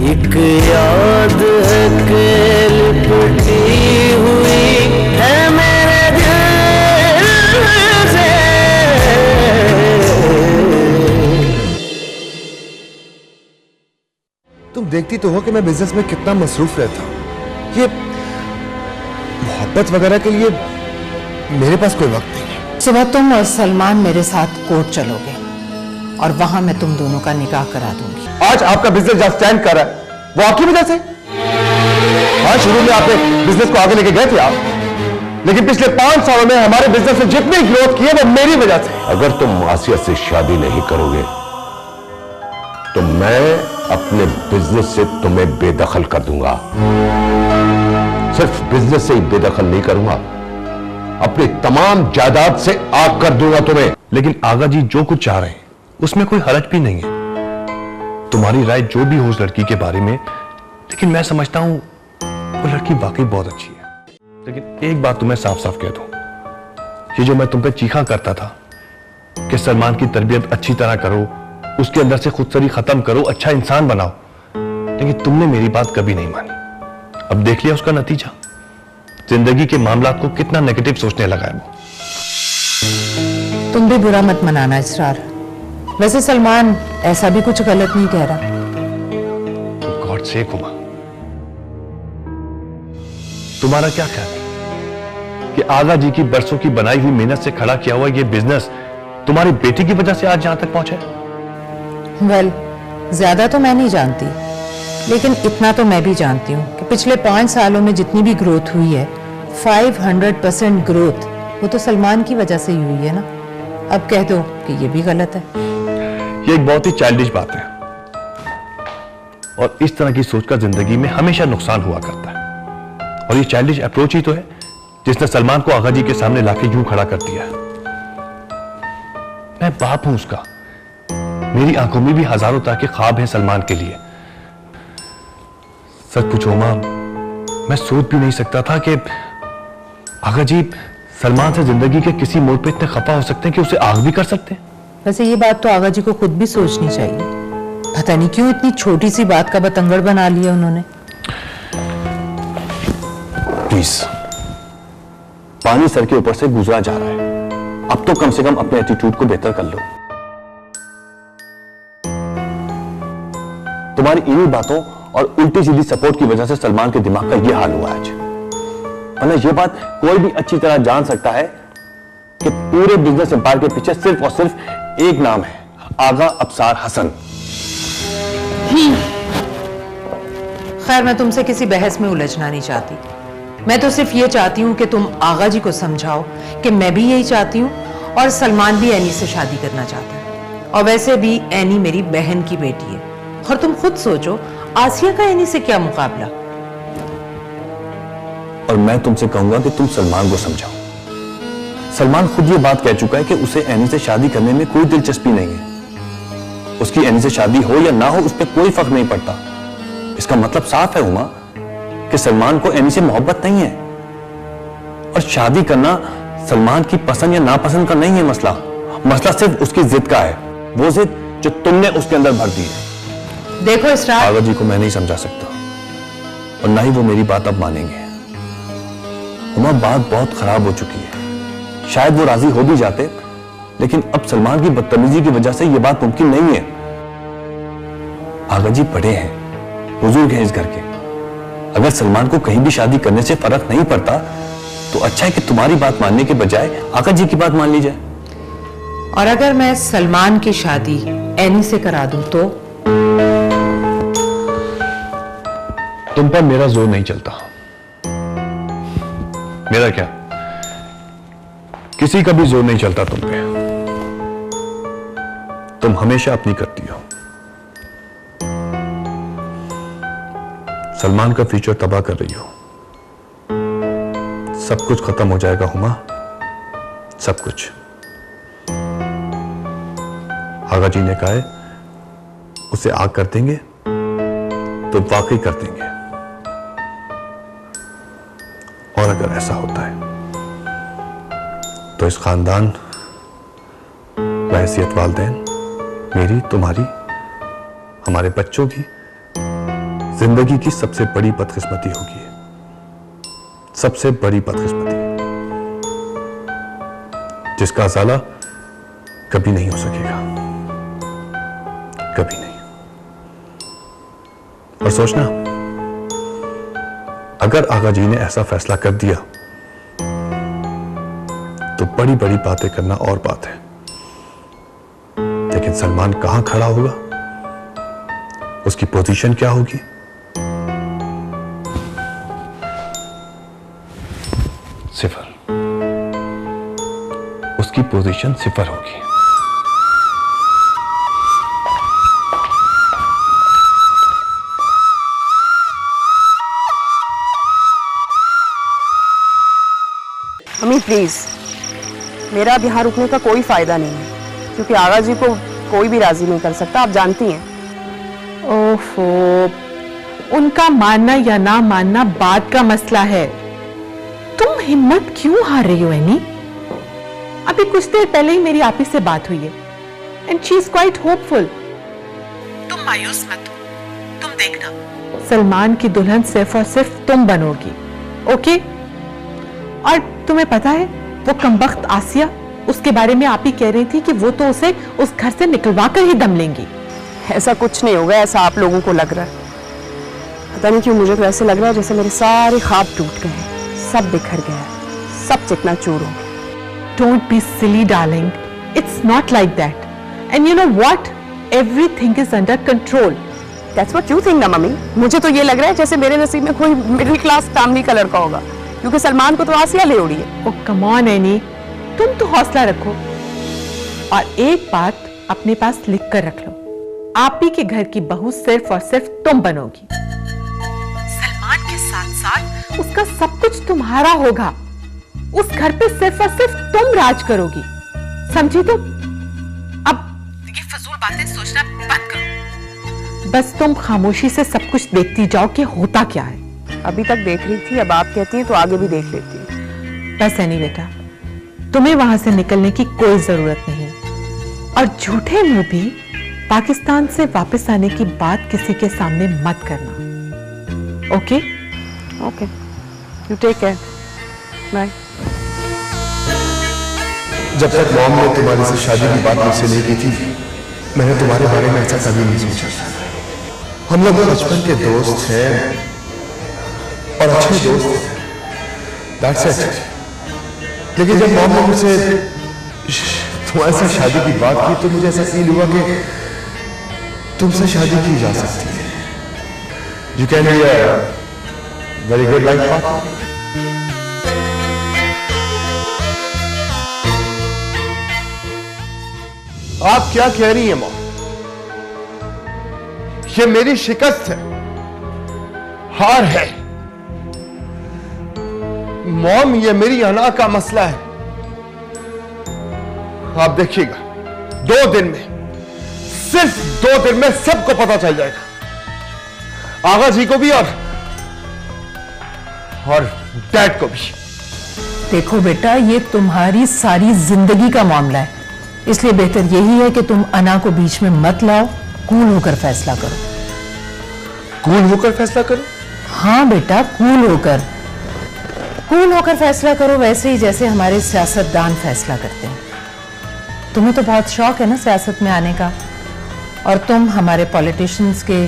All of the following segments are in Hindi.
एक याद है कि लिपटी हुई है मेरे दिल से। तुम देखती तो हो कि मैं बिजनेस में कितना मसरूफ रहता हूं। ये मोहब्बत वगैरह के लिए मेरे पास कोई वक्त नहीं है। सुबह तुम और सलमान मेरे साथ कोर्ट चलोगे और वहां मैं तुम दोनों का निकाह करा दूंगी। आज आपका बिजनेस जहां स्टैंड कर रहा है वो आपकी वजह से। हाँ, शुरू में आपने बिजनेस को आगे लेके गए थे आप, लेकिन पिछले 5 सालों में हमारे बिजनेस ने जितनी ग्रोथ की है वो मेरी वजह से। अगर तुम आसिया से शादी नहीं करोगे तो मैं अपने बिजनेस से तुम्हें बेदखल कर दूंगा। सिर्फ बिजनेस से ही बेदखल नहीं करूंगा, अपनी तमाम जायदाद से आग कर दूंगा तुम्हें। लेकिन आगा जी जो कुछ चाह रहे हैं उसमें कोई हरज भी नहीं है। तुम्हारी राय जो भी हो उस लड़की के बारे में, लेकिन मैं समझता हूं वो लड़की वाकई बहुत अच्छी है। लेकिन एक बात तुम्हें साफ साफ कह दूं, ये जो मैं तुम पे चीखा करता था कि सलमान की तरबियत अच्छी तरह करो, उसके अंदर से खुदसरी खत्म करो, अच्छा इंसान बनाओ, लेकिन तुमने मेरी बात कभी नहीं मानी। अब देख लिया उसका नतीजा, जिंदगी के मामलात को कितना नेगेटिव सोचने लगा है वो। तुम भी बुरा मत मनाना इसरार, वैसे सलमान ऐसा भी कुछ गलत नहीं कह रहा। गॉड सेक हुआ, तुम्हारा क्या ख्याल है कि आगा जी की बरसों की बनाई हुई मेहनत से खड़ा किया हुआ ये बिजनेस तुम्हारी बेटी की वजह से आज यहां तक पहुंचा है? वेल, ज्यादा तो मैं नहीं जानती, लेकिन इतना तो मैं भी जानती हूँ कि पिछले 5 सालों में जितनी भी ग्रोथ हुई है, 500% ग्रोथ वो तो सलमान की वजह से ही हुई है ना। अब कह दो कि ये भी गलत है। ये एक बहुत ही चाइल्डिश बात है और इस तरह की सोच का जिंदगी में हमेशा नुकसान हुआ करता है। और ये चाइल्डिश अप्रोच ही तो है जिसने सलमान को आगा जी के सामने लाके यूं खड़ा कर दिया है। मैं बाप हूं उसका, मेरी आंखों में भी हजारों तरह के ख्वाब हैं सलमान के लिए। सच पूछो मां, मैं सोच भी नहीं सकता था कि आगा जी सलमान से जिंदगी के किसी मोड़ पे इतने खफा हो सकते हैं कि उसे आग भी कर सकते हैं। वैसे ये बात तो आगा जी को खुद भी सोचनी चाहिए। पता नहीं क्यों इतनी छोटी सी बात का बतंगड़ बना लिया उन्होंने। प्लीज, पानी सर के ऊपर से गुजरा जा रहा है, अब तो कम से कम अपने एटीट्यूड को बेहतर कर लो। तुम्हारी इन्हीं बातों और उल्टी सीधी सपोर्ट की वजह से सलमान के दिमाग का यह हाल हुआ आज। वरना यह बात कोई भी अच्छी तरह जान सकता है कि पूरे बिजनेस एम्पायर के पीछे सिर्फ और सिर्फ एक नाम है, आगा अब्सार हसन। खैर, मैं तुमसे किसी बहस में उलझना नहीं चाहती। मैं तो सिर्फ ये चाहती हूँ कि तुम आगा जी को समझाओ कि मैं भी यही चाहती हूँ और सलमान भी एनी से शादी करना चाहता है। और वैसे भी एनी मेरी बहन की बेटी है। और तुम खुद सोचो, आसिया का एनी से क्या मुकाबला। और मैं तुमसे कहूंगा कि तुम सलमान को समझाओ। सलमान खुद ये बात कह चुका है कि उसे एनी से शादी करने में कोई दिलचस्पी नहीं है। उसकी एनी से शादी हो या ना हो उस पर कोई फर्क नहीं पड़ता। इसका मतलब साफ है उमा कि सलमान को एनी से मोहब्बत नहीं है। और शादी करना सलमान की पसंद या नापसंद का नहीं है मसला। मसला सिर्फ उसकी जिद का है, वो जिद जो तुमने उसके अंदर भर दी है। देखो इसरार, आगा जी को मैं नहीं समझा सकता और ना ही वो मेरी बात अब मानेंगे। उमा, बात बहुत खराब हो चुकी है। शायद वो राजी हो भी जाते, लेकिन अब सलमान की बदतमीजी की वजह से ये बात मुमकिन नहीं है। आगा जी बड़े हैं, बुजुर्ग हैं इस घर के। अगर सलमान को कहीं भी शादी करने से फर्क नहीं पड़ता तो अच्छा है कि तुम्हारी बात मानने के बजाय आगा जी की बात मान ली जाए। और अगर मैं सलमान की शादी एनी से करा दूं तो? तुम पर मेरा जोर नहीं चलता। मेरा क्या, किसी का भी जोर नहीं चलता तुम पे। तुम हमेशा अपनी करती हो। सलमान का फ्यूचर तबाह कर रही हो। सब कुछ खत्म हो जाएगा हुमा, सब कुछ। आगा जी ने कहा है उसे आग कर देंगे तो वाकई कर देंगे। और अगर ऐसा होता है तो इस खानदान, बहैसियत वालिदैन, मेरी, तुम्हारी, हमारे बच्चों की, जिंदगी की सबसे बड़ी बदकिस्मती होगी, सबसे बड़ी बदकिस्मती, जिसका अज़ाला कभी नहीं हो सकेगा, कभी नहीं। और सोचना, अगर आगा जी ने ऐसा फैसला कर दिया तो बड़ी बड़ी बातें करना और बात है, लेकिन सलमान कहां खड़ा होगा, उसकी पोजीशन क्या होगी, सिफर। उसकी पोजीशन सिफर होगी। अम्मी प्लीज, मेरा अब यहाँ रुकने का कोई फायदा नहीं है, क्योंकि आगा जी को कोई भी राजी नहीं कर सकता, आप जानती हैं। ओफो, उनका मानना या ना मानना बात का मसला है। तुम हिम्मत क्यों हार रही हो एनी? अभी कुछ देर पहले ही मेरी आपी से बात हुई है and she is quite hopeful. तुम मायूस मत हो, तुम देखना सलमान की दुल्हन सिर्फ और सिर्फ तुम बनोगी, ओके? और तुम्हें पता है वो कमबख्त आसिया, उसके बारे में आप ही कह रही थी कि वो तो उसे उस घर से निकलवा कर ही दम लेंगी। ऐसा कुछ नहीं होगा, ऐसा आप लोगों को लग रहा है। पता नहीं क्यों मुझे तो ऐसे लग रहा है जैसे मेरे सारे ख्वाब टूट गए हैं, सब बिखर गया है, सब चिकनाचूर हो गया। Don't be silly, darling. It's not like that. And you know what? Everything is under control. That's what you think ना मम्मी। मुझे तो ये लग रहा है जैसे मेरे नसीब में कोई मिडिल क्लास फैमिली का लड़का होगा, क्योंकि सलमान को तो आसिया ले उड़ी है। Oh, come on, Annie. तुम तो हौसला रखो और एक बात अपने पास लिख कर रख लो, आप ही के घर की बहू सिर्फ और सिर्फ तुम बनोगी। सलमान के साथ साथ उसका सब कुछ तुम्हारा होगा। उस घर पे सिर्फ और सिर्फ तुम राज करोगी, समझी तुम? अब ये फजूल बातें सोचना बंद करो, बस तुम खामोशी से सब कुछ देखती जाओ कि होता क्या है। अभी तक देख रही थी, अब आप कहती हैं तो आगे भी देख लेती हूँ। बस एनी बेटा, तुम्हें वहां से निकलने की कोई जरूरत नहीं, और झूठे मुंह भी पाकिस्तान से वापस आने की बात किसी के सामने मत करना, okay? Okay, you take care, bye. जब तक मॉम ने तुम्हारी से शादी की बात मुझसे नहीं की थी, मैंने तुम्हारे बारे में ऐसा कभी नहीं सोचा। हम लोग बचपन के दोस्त हैं और अच्छे दोस्त हैं, दैट्स इट। लेकिन जब मॉम ने मुझसे तुम्हारे साथ शादी की बात की तो मुझे ऐसा फील हुआ कि तुमसे शादी की जा सकती है। You can be a very good life partner. आप क्या कह रही हैं मॉम? ये मेरी शिकस्त है, हार है मॉम, ये मेरी अना का मसला है। आप देखिएगा 2 दिन में, सिर्फ 2 दिन में सबको पता चल जाएगा, आगा जी को भी और डैड को भी। देखो बेटा, ये तुम्हारी सारी जिंदगी का मामला है, इसलिए बेहतर यही है कि तुम अना को बीच में मत लाओ, कूल होकर फैसला करो। कूल होकर फैसला करो? हाँ बेटा, कूल होकर फैसला करो, वैसे ही जैसे हमारे सियासतदान फैसला करते हैं। तुम्हें तो बहुत शौक है ना सियासत में आने का, और तुम हमारे पॉलिटिशियंस के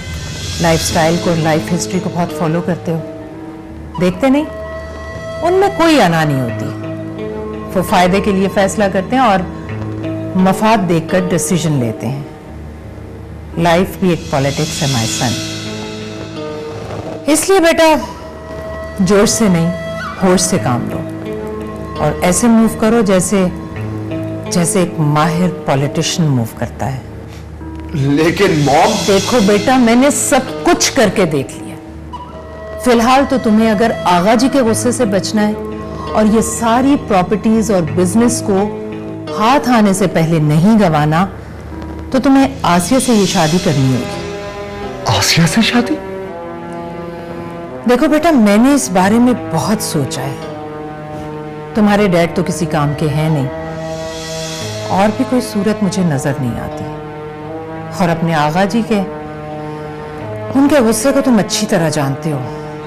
लाइफस्टाइल को, लाइफ हिस्ट्री को बहुत फॉलो करते हो, देखते नहीं? उनमें कोई अना नहीं होती, वो फायदे के लिए फैसला करते हैं और मफाद देखकर डिसीजन लेते हैं। लाइफ भी एक पॉलिटिक्स है माय सन, इसलिए बेटा जोश से नहीं, होश से काम लो और ऐसे मूव करो जैसे एक माहिर पॉलिटिशियन मूव करता है। लेकिन मॉम, देखो बेटा, मैंने सब कुछ करके देख लिया। फिलहाल तो तुम्हें अगर आगा जी के गुस्से से बचना है और ये सारी प्रॉपर्टीज और बिजनेस को हाथ आने से पहले नहीं गंवाना, तो तुम्हें आसिया से ये शादी करनी होगी। आसिया से शादी? देखो बेटा, मैंने इस बारे में बहुत सोचा है। तुम्हारे डैड तो किसी काम के हैं नहीं, और भी कोई सूरत मुझे नजर नहीं आती, और अपने आगा जी के उनके गुस्से को तुम अच्छी तरह जानते हो।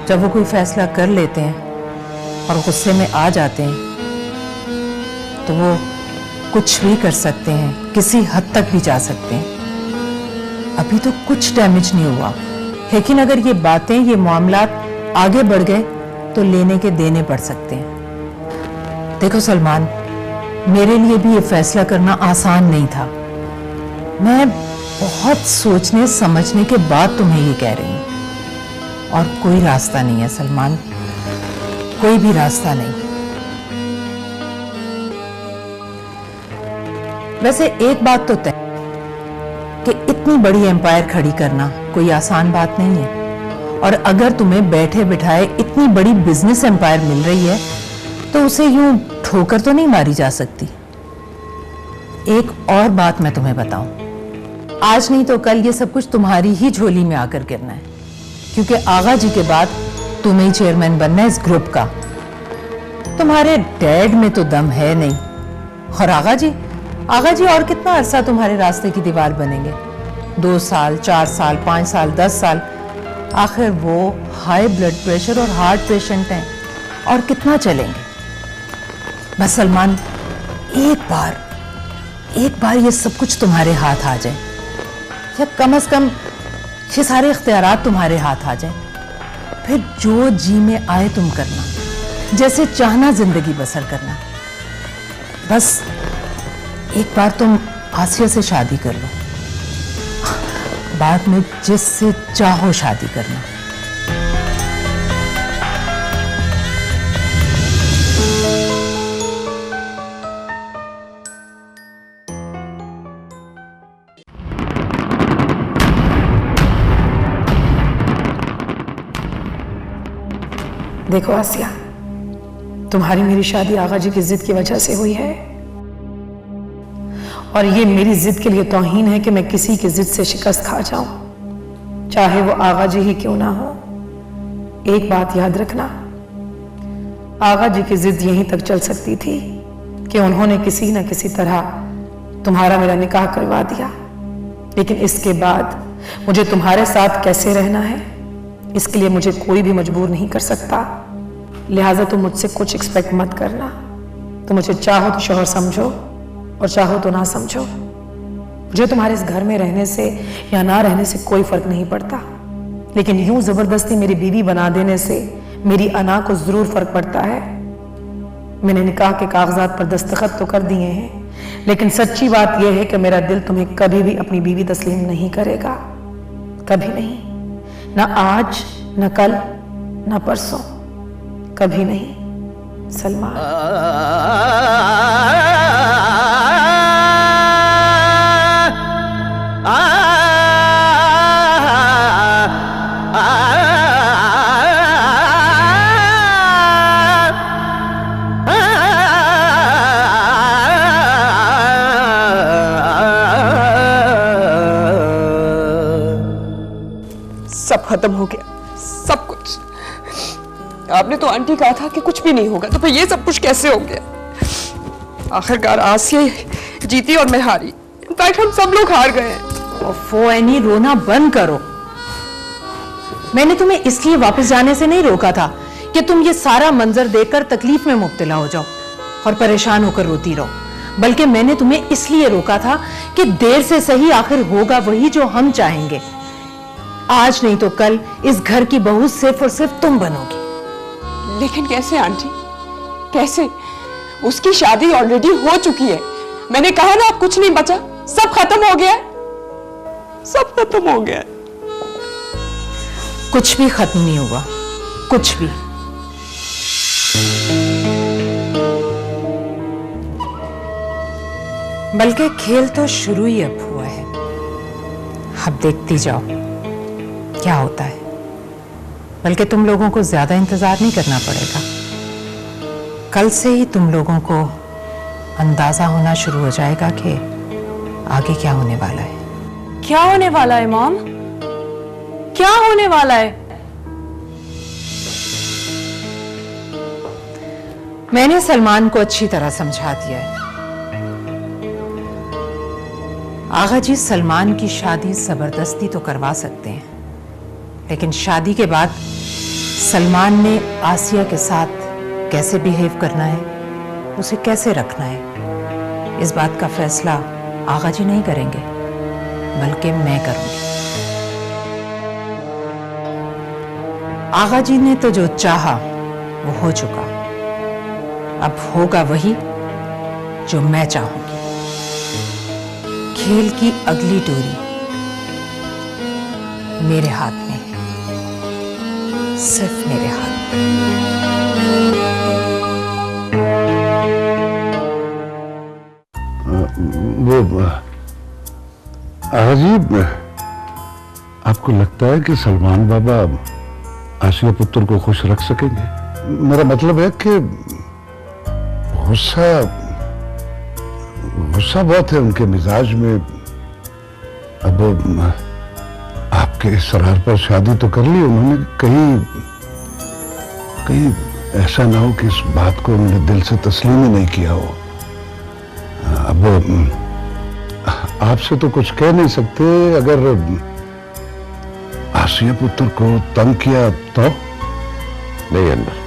जब वो कोई फैसला कर लेते हैं और गुस्से में आ जाते हैं तो वो कुछ भी कर सकते हैं, किसी हद तक भी जा सकते हैं। अभी तो कुछ डैमेज नहीं हुआ, लेकिन अगर ये बातें, ये मामलात आगे बढ़ गए तो लेने के देने पड़ सकते हैं। देखो सलमान, मेरे लिए भी ये फैसला करना आसान नहीं था। मैं बहुत सोचने समझने के बाद तुम्हें ये कह रही हूं। और कोई रास्ता नहीं है सलमान, कोई भी रास्ता नहीं। वैसे एक बात तो तय कि इतनी बड़ी एम्पायर खड़ी करना कोई आसान बात नहीं है। और अगर तुम्हें बैठे बिठाए इतनी बड़ी बिजनेस एम्पायर मिल रही है तो उसे यूं ठोकर तो नहीं मारी जा सकती। एक और बात मैं तुम्हें बताऊं, आज नहीं तो कल ये सब कुछ तुम्हारी ही झोली में आकर गिरना है, क्योंकि आगा जी के बाद तुम्हें ही चेयरमैन बनना है इस ग्रुप का। तुम्हारे डैड में तो दम है नहीं। और आगा जी और कितना अरसा तुम्हारे रास्ते की दीवार बनेंगे? 2 साल, 4 साल, 5 साल, 10 साल? आखिर वो हाई ब्लड प्रेशर और हार्ट पेशेंट हैं, और कितना चलेंगे? बस सलमान, एक बार ये सब कुछ तुम्हारे हाथ आ जाए, या कम से कम ये सारे इख्तियारात तुम्हारे हाथ आ जाए, फिर जो जी में आए तुम करना, जैसे चाहना जिंदगी बसर करना। बस एक बार तुम आसिया से शादी कर लो, बाद में जिससे चाहो शादी करना। देखो आसिया, तुम्हारी मेरी शादी आगा जी की जिद की वजह से हुई है, और ये मेरी जिद के लिए तौहीन है कि मैं किसी की जिद से शिकस्त खा जाऊं, चाहे वो आगा जी ही क्यों ना हो। एक बात याद रखना, आगा जी की जिद यहीं तक चल सकती थी कि उन्होंने किसी न किसी तरह तुम्हारा मेरा निकाह करवा दिया, लेकिन इसके बाद मुझे तुम्हारे साथ कैसे रहना है इसके लिए मुझे कोई भी मजबूर नहीं कर सकता। लिहाजा तुम मुझसे कुछ एक्सपेक्ट मत करना। तुम मुझे चाहो तो शौहर समझो और चाहो तो ना समझो। मुझे तुम्हारे इस घर में रहने से या ना रहने से कोई फर्क नहीं पड़ता, लेकिन यूं जबरदस्ती मेरी बीवी बना देने से मेरी अना को जरूर फर्क पड़ता है। मैंने निकाह के कागजात पर दस्तखत तो कर दिए हैं, लेकिन सच्ची बात यह है कि मेरा दिल तुम्हें कभी भी अपनी बीवी तस्लीम नहीं करेगा, कभी नहीं, ना आज, ना कल, ना परसों, कभी नहीं सलमान। सब खत्म हो गया, सब कुछ। आपने तो आंटी कहा था कि कुछ भी नहीं होगा, तो फिर ये सब कुछ कैसे हो गया? आखिरकार आसिया जीती और मैं हारी। इनफैक्ट हम सब लोग हार गए हैं। ओफो एनी, रोना बंद करो। मैंने तुम्हें इसलिए वापस जाने से नहीं रोका था कि तुम ये सारा मंजर देखकर तकलीफ में मुब्तला हो जाओ और परेशान होकर रोती रहो, बल्कि मैंने तुम्हें इसलिए रोका था कि देर से सही आखिर होगा वही जो हम चाहेंगे। आज नहीं तो कल इस घर की बहू सिर्फ और सिर्फ तुम बनोगी। लेकिन कैसे आंटी, कैसे? उसकी शादी ऑलरेडी हो चुकी है। मैंने कहा ना, अब कुछ नहीं बचा, सब खत्म हो गया, सब खत्म हो गया। कुछ भी खत्म नहीं हुआ, कुछ भी। बल्कि खेल तो शुरू ही अब हुआ है। अब देखती जाओ क्या होता है। बल्कि तुम लोगों को ज्यादा इंतजार नहीं करना पड़ेगा। कल से ही तुम लोगों को अंदाजा होना शुरू हो जाएगा कि आगे क्या होने वाला है। क्या होने वाला है मॉम? क्या होने वाला है? मैंने सलमान को अच्छी तरह समझा दिया है। आगा जी सलमान की शादी जबरदस्ती तो करवा सकते हैं, लेकिन शादी के बाद सलमान ने आसिया के साथ कैसे बिहेव करना है, उसे कैसे रखना है, इस बात का फैसला आगा जी नहीं करेंगे, बल्कि मैं करूंगी। आगा जी ने तो जो चाहा वो हो चुका, अब होगा वही जो मैं चाहूंगी। खेल की अगली डोरी मेरे हाथ में है, सिर्फ मेरे हाथ में। वो अजीब, आपको लगता है कि सलमान बाबा आसिया पुत्र को खुश रख सकेंगे? मेरा मतलब है कि गुस्सा बहुत है उनके मिजाज में। अब आपके इसरार पर शादी तो कर ली उन्होंने, कहीं ऐसा ना हो कि इस बात को उन्होंने दिल से तस्लीम ही नहीं किया हो। अब आपसे तो कुछ कह नहीं सकते, अगर आसिया पुत्र को तंग किया तो? नहीं अनवर,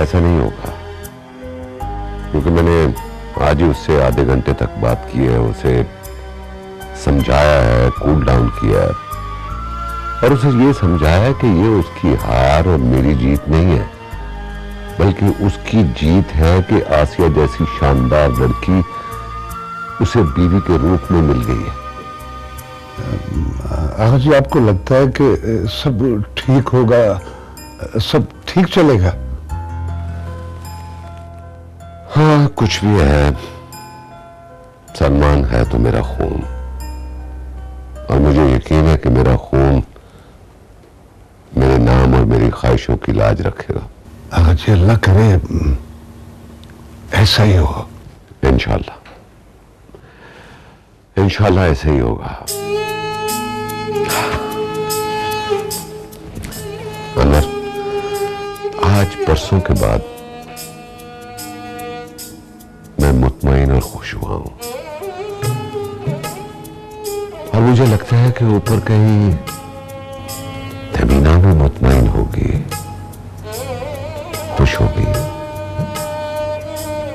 ऐसा नहीं होगा, क्योंकि मैंने आज ही उससे आधे घंटे तक बात की है, उसे समझाया है, कूल डाउन किया है, और उसे ये समझाया है कि ये उसकी हार और मेरी जीत नहीं है, बल्कि उसकी जीत है कि आसिया जैसी शानदार लड़की उसे बीवी के रूप में मिल गई है। आगा जी, आपको लगता है कि सब ठीक होगा, सब ठीक चलेगा? हाँ, कुछ भी है, सलमान है तो मेरा खून, और मुझे यकीन है कि मेरा खून मेरे नाम और मेरी ख्वाहिशों की लाज रखेगा। आगा जी, अल्लाह करे ऐसा ही हो। इंशाल्लाह, इंशाल्लाह ऐसे ही होगा। अनवर, आज परसों के बाद मैं मुतमईन और खुश हुआ हूं, और मुझे लगता है कि ऊपर कहीं तमीना भी मुतमईन होगी, खुश होगी,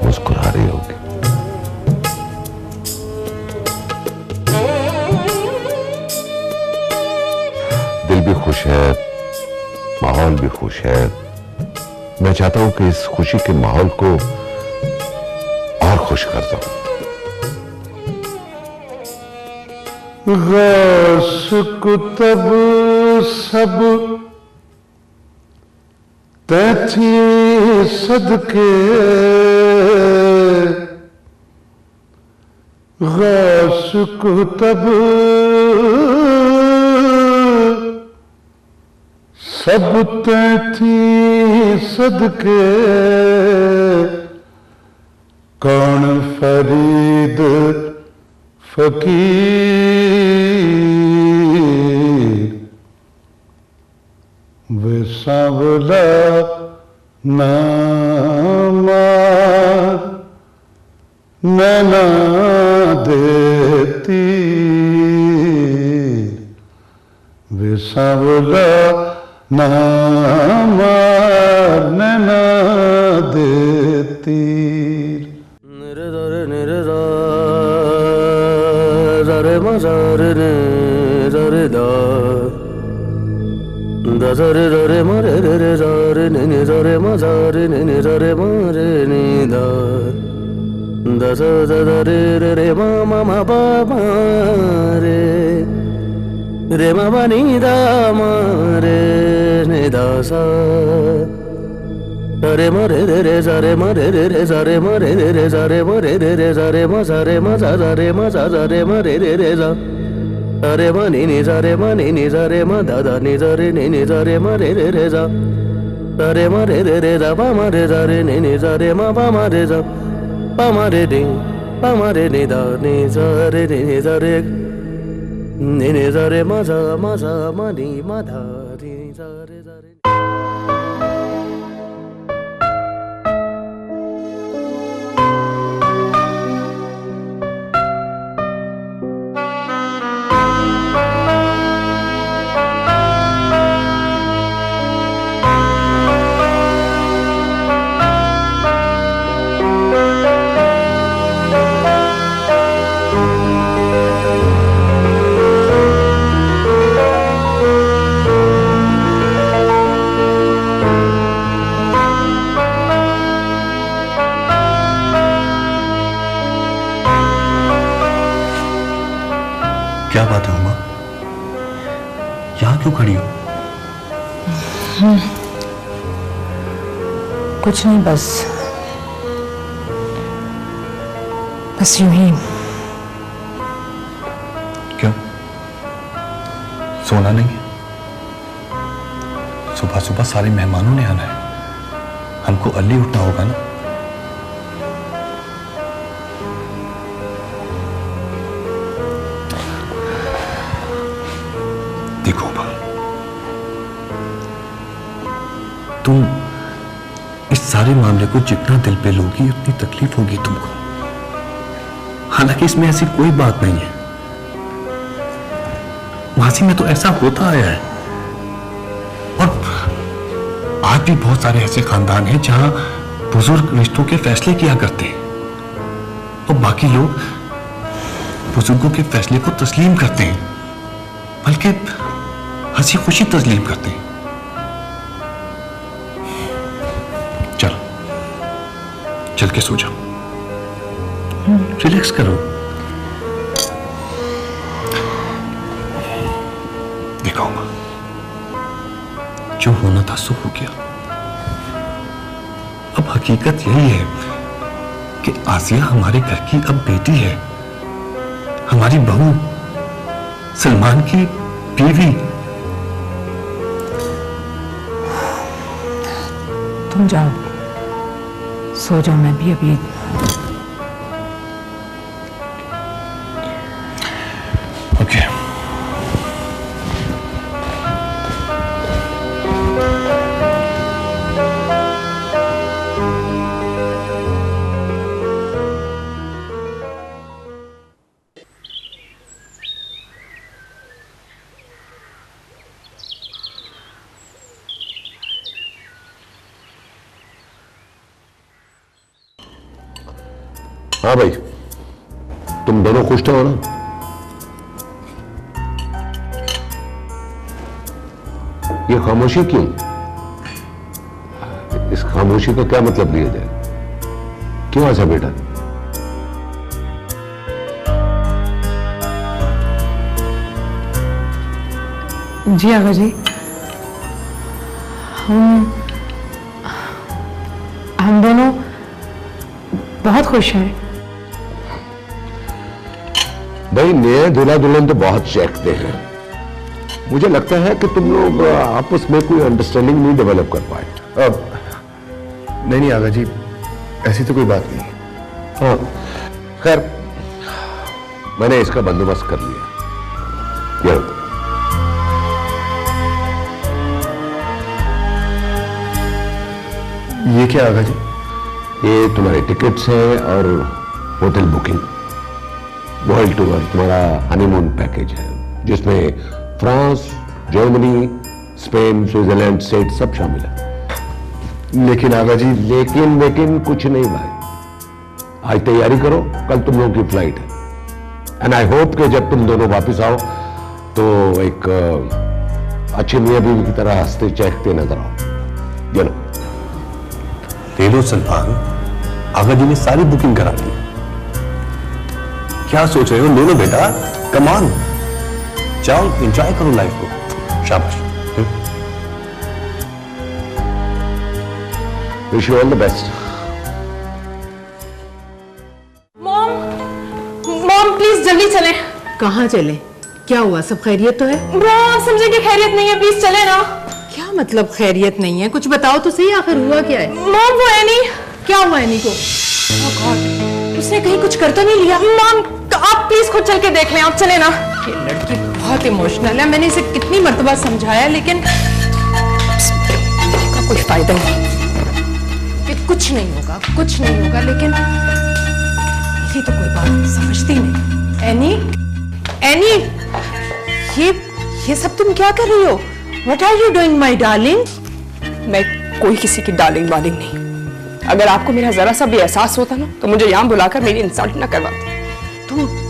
मुस्कुरा रही होगी। दिल भी खुश है, माहौल भी खुश है। मैं चाहता हूं कि इस खुशी के माहौल को और खुश कर दूं। गौस कुतब सब तैथी सदके, गौस कुतब सब तैथी सदके, कौन फरीद फकीर वे सांवला नामा नैना देती, वे सांवला नामा नैना देती। रे रे मरे रे रे रे ने ने रे मजा रे ने रे मरे ने दा दा दा रे रे रे मा मा मा पा मा रे मा मा नी दा मा रे ने दा सा रे मरे रे रे जा रे मरे रे रे जा रे मरे रे रे जा रे मरे रे रे जा रे मजा रे मजा रे मजा रे मरे रे रे जा रे मा नी नी जा रे मा नी नी जा रे मा दा दा नी जा रे नी नी जा रे मा रे रे रे जा रे मा रे रे रे जा पा मा रे जा रे नी नी जा रे मा पा मा रे जा पा मा रे नी पा मा रे नी दा नी जा रे नी नी जा रे नी नी जा रे मा जा मा नी मा धा नी जा रे जा रे। कुछ नहीं, बस यूं ही। क्यों, सोना नहीं है? सुबह सुबह सारे मेहमानों ने आना है, हमको अर्ली उठना होगा ना। देखो तुम इस सारे मामले को जितना दिल पे लोगी उतनी तकलीफ होगी तुमको। हालांकि इसमें ऐसी कोई बात नहीं है, माजी में तो ऐसा होता आया है। और आज भी बहुत सारे ऐसे खानदान हैं जहां बुजुर्ग रिश्तों के फैसले किया करते हैं और बाकी लोग बुजुर्गों के फैसले को तस्लीम करते हैं, बल्कि हंसी खुशी तस्लीम करते हैं। चल के सो जाओ, रिलैक्स करो। दिखाओ मां, जो होना था सो हो गया। अब हकीकत यही है कि आसिया हमारे घर की अब बेटी है, हमारी बहू, सलमान की बीवी। तुम जाओ, सो जाओ, मैं भी अभी। ओके। हाँ भाई, तुम दोनों खुश तो हो ना? ये खामोशी क्यों? इस खामोशी का क्या मतलब लिया जाए? क्यों ऐसा बेटा? जी आगा जी, हम दोनों बहुत खुश हैं। भाई, नए दूल्हा दुल्हन तो बहुत चहकते हैं। मुझे लगता है कि तुम लोग आपस में कोई अंडरस्टैंडिंग नहीं डेवलप कर पाए। अब नहीं आगा जी, ऐसी तो कोई बात नहीं। हाँ, खैर मैंने इसका बंदोबस्त कर लिया। ये क्या आगा जी? ये तुम्हारे टिकट्स हैं और होटल बुकिंग। वर्ल्ड टूर तुम्हारा हनीमून पैकेज है, जिसमें France, Germany, Spain, Switzerland state सब शामिल है। लेकिन आगा जी, लेकिन कुछ नहीं भाई। आज तैयारी करो, कल तुम लोगों की फ्लाइट है। एंड आई होप कि जब तुम दोनों वापस आओ तो एक अच्छे मियां बीवी की तरह हंसते चहकते नजर आओ। चलो ले लो सलमान, आगा जी ने सारी बुकिंग करा दी। क्या सोच रहे हो? ले लो बेटा, कम ऑन, जाओ एंजॉय करो लाइफ को। शाबाश। Wish you all the best. Mom please जल्दी चलें। कहाँ चले? क्या हुआ? सब खैरियत तो है? आप समझे कि खैरियत नहीं है, प्लीज चले ना। क्या मतलब खैरियत नहीं है? कुछ बताओ तो सही, आखिर हुआ क्या है? मॉम वो एनी। क्या हुआ एनी को? उसने कहीं कुछ कर तो नहीं लिया? मॉम आप प्लीज खुद चल के देख लें, आप चले ना। ये लड़की बहुत इमोशनल है, मैंने इसे कितनी मर्तबा समझाया, लेकिन का कोई फायदा नहीं। कि कुछ नहीं होगा, लेकिन ये तो कोई बात समझती नहीं। एनी, ये सब तुम क्या कर रही हो? What are you doing, my darling? मैं कोई किसी की डार्लिंग वार्लिंग नहीं। अगर आपको मेरा जरा सा भी एहसास होता ना तो मुझे यहाँ बुलाकर मेरी इंसल्ट ना करवाती।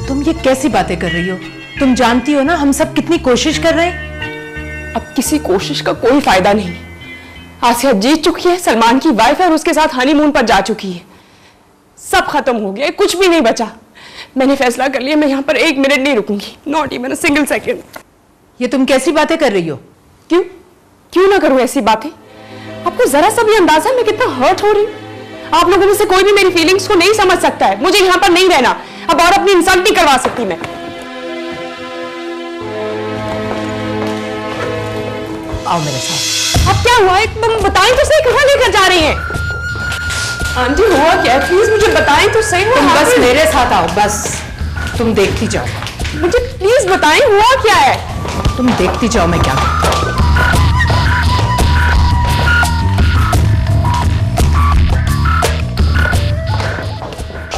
तुम ये कैसी बातें कर रही हो? तुम जानती हो ना हम सब कितनी कोशिश कर रहे हैं। अब किसी कोशिश का कोई फायदा नहीं। आसिया जीत चुकी है, सलमान की वाइफ है और उसके साथ हनीमून पर जा चुकी है। सब खत्म हो गया, कुछ भी नहीं बचा। मैंने फैसला कर लिया, मैं यहाँ पर 1 मिनट नहीं रुकूंगी, not even a single second. ये तुम कैसी बातें कर रही हो? क्यों? क्यों ना करूं ऐसी बातें? आपको जरा सा भी अंदाजा मैं कितना हर्ट हो रही हूं? आप लोगों में से कोई भी मेरी फीलिंग्स को नहीं समझ सकता है। मुझे यहाँ पर नहीं रहना अब, और अपनी इंसल्ट नहीं करवा सकती मैं। आओ मेरे साथ। अब क्या हुआ है? तुम बताएं तो सही, कहाँ लेकर जा रही हैं? आंटी हुआ क्या है? प्लीज मुझे बताएं तो सही। तुम बस मेरे साथ आओ, बस तुम देखती जाओ। मुझे प्लीज बताएं हुआ क्या है? तुम देखती जाओ मैं क्या करती हूं।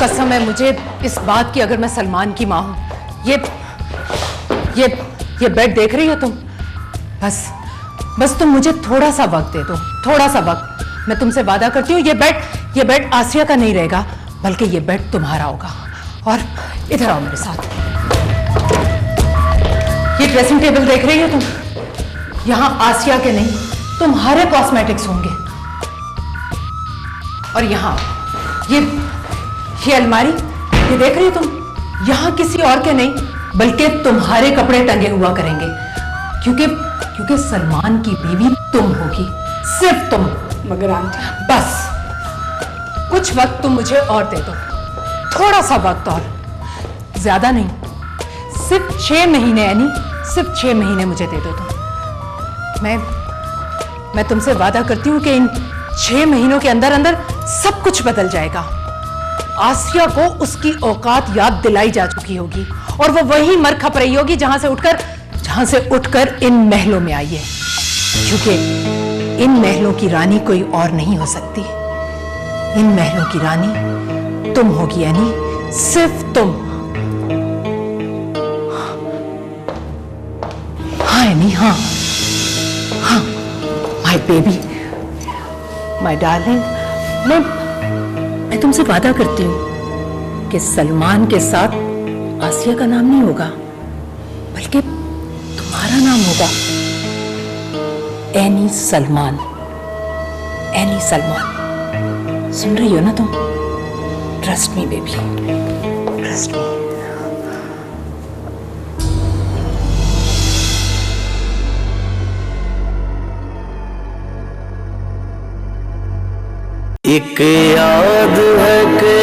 कसम है मुझे इस बात की, अगर मैं सलमान की मां हूं। ये बेड देख रही हो तुम? बस तुम मुझे थोड़ा सा वक्त दे दो, थोड़ा सा वक्त। मैं तुमसे वादा करती हूँ ये बेड आसिया का नहीं रहेगा, बल्कि ये बेड तुम्हारा होगा। और इधर आओ मेरे साथ। ये ड्रेसिंग टेबल देख रही हो तुम? यहां आसिया के नहीं तुम्हारे कॉस्मेटिक्स होंगे। और यहां ये अलमारी, ये देख रही हो तुम? यहां किसी और के नहीं बल्कि तुम्हारे कपड़े टंगे हुआ करेंगे, क्योंकि सलमान की बीवी तुम होगी, सिर्फ तुम। मगर आंटी, बस कुछ वक्त तुम मुझे और दे दो, थोड़ा सा वक्त और, ज्यादा नहीं, सिर्फ 6 महीने। यानी सिर्फ 6 महीने मुझे दे दो तुम। मैं तुमसे वादा करती हूं कि इन 6 महीनों के अंदर अंदर सब कुछ बदल जाएगा। आसिया को उसकी औकात याद दिलाई जा चुकी होगी और वो वही मर खप रही होगी जहां से उठकर इन महलों में आई है, क्योंकि इन महलों की रानी कोई और नहीं हो सकती। इन महलों की रानी तुम होगी, यानी सिर्फ तुम। हाँ यानी हाँ, माय बेबी, माय डार्लिंग, मैं तुमसे वादा करती हूं कि सलमान के साथ आसिया का नाम नहीं होगा, बल्कि तुम्हारा नाम होगा। एनी सलमान। एनी सलमान। सुन रही हो ना तुम? Trust me baby, trust me. एक याद है कि